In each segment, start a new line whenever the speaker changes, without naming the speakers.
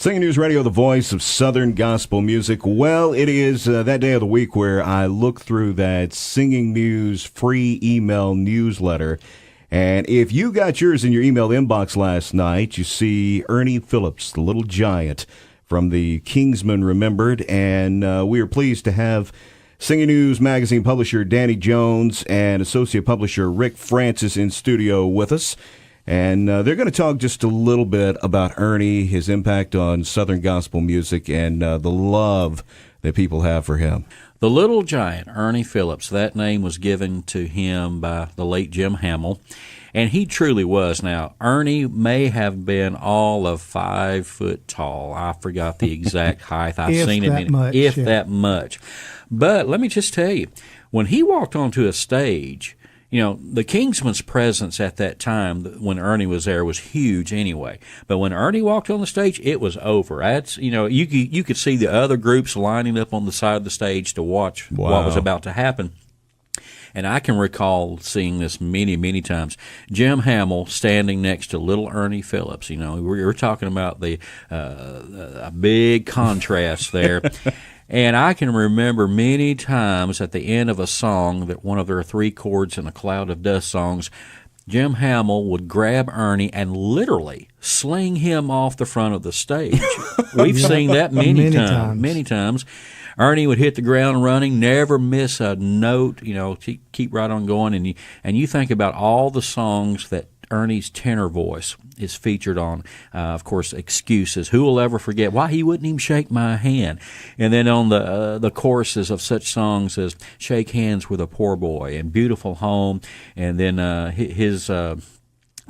Singing News Radio, the voice of Southern gospel music. Well, it is that day of the week where I look through that Singing News free email newsletter. And if you got yours in your email inbox last night, you see Ernie Phillips, the little giant from the Kingsmen remembered. And we are pleased to have Singing News magazine publisher Danny Jones and associate publisher Rick Francis in studio with us. And they're going to talk just a little bit about Ernie, his impact on Southern gospel music, and the love that people have for him.
The little giant, Ernie Phillips, that name was given to him by the late Jim Hamill, and he truly was. Now, Ernie may have been all of 5 foot tall. I forgot the exact height. I've seen him that much. But let me just tell you, when he walked onto a stage, you know, the Kingsmen's presence at that time, when Ernie was there, was huge anyway. But when Ernie walked on the stage, it was over. That's, you know, you could see the other groups lining up on the side of the stage to watch what was about to happen. And I can recall seeing this many, many times. Jim Hamill standing next to little Ernie Phillips. You know, we're talking about a big contrast there. And I can remember many times at the end of a song, that one of their 3 chords in a cloud of dust songs, Jim Hamill would grab Ernie and literally sling him off the front of the stage. We've seen that many times. Ernie would hit the ground running, never miss a note, you know, keep right on going. And you think about all the songs that Ernie's tenor voice is featured on, of course, Excuses. Who will ever forget? Why he wouldn't even shake my hand. And then on the choruses of such songs as Shake Hands with a Poor Boy and Beautiful Home, and then his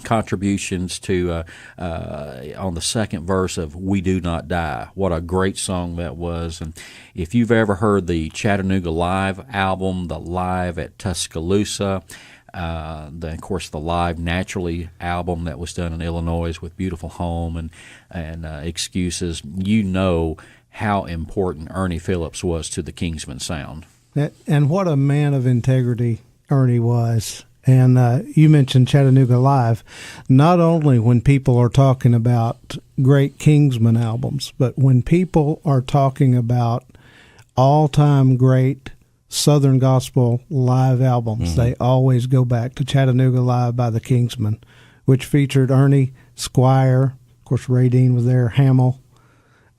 contributions to on the second verse of We Do Not Die. What a great song that was. And if you've ever heard the Chattanooga Live album, the Live at Tuscaloosa, of course, the Live Naturally album that was done in Illinois with Beautiful Home and Excuses, you know how important Ernie Phillips was to the Kingsmen sound.
And what a man of integrity Ernie was. And you mentioned Chattanooga Live. Not only when people are talking about great Kingsmen albums, but when people are talking about all-time great Southern gospel live albums, they always go back to Chattanooga Live by the Kingsmen, which featured Ernie, Squire, of course Ray Dean was there, Hamill.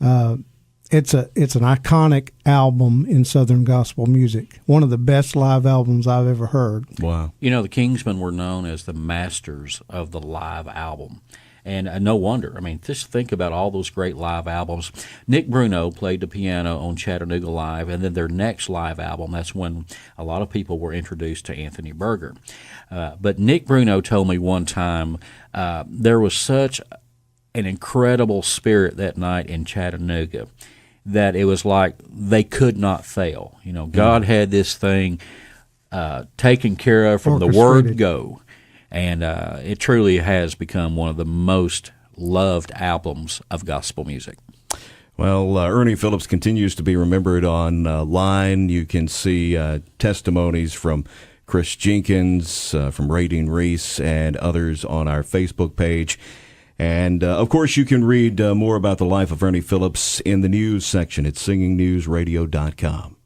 It's an iconic album in Southern gospel music. One of the best live albums I've ever heard.
Wow.
You know, the Kingsmen were known as the masters of the live album. And no wonder. I mean, just think about all those great live albums. Nick Bruno played the piano on Chattanooga Live, and then their next live album, that's when a lot of people were introduced to Anthony Berger. But Nick Bruno told me one time there was such an incredible spirit that night in Chattanooga that it was like they could not fail. You know, God had this thing taken care of from the word go. And it truly has become one of the most loved albums of gospel music.
Well, Ernie Phillips continues to be remembered online. You can see testimonies from Chris Jenkins, from Ray Dean Reese, and others on our Facebook page. And, of course, you can read more about the life of Ernie Phillips in the news section at singingnewsradio.com.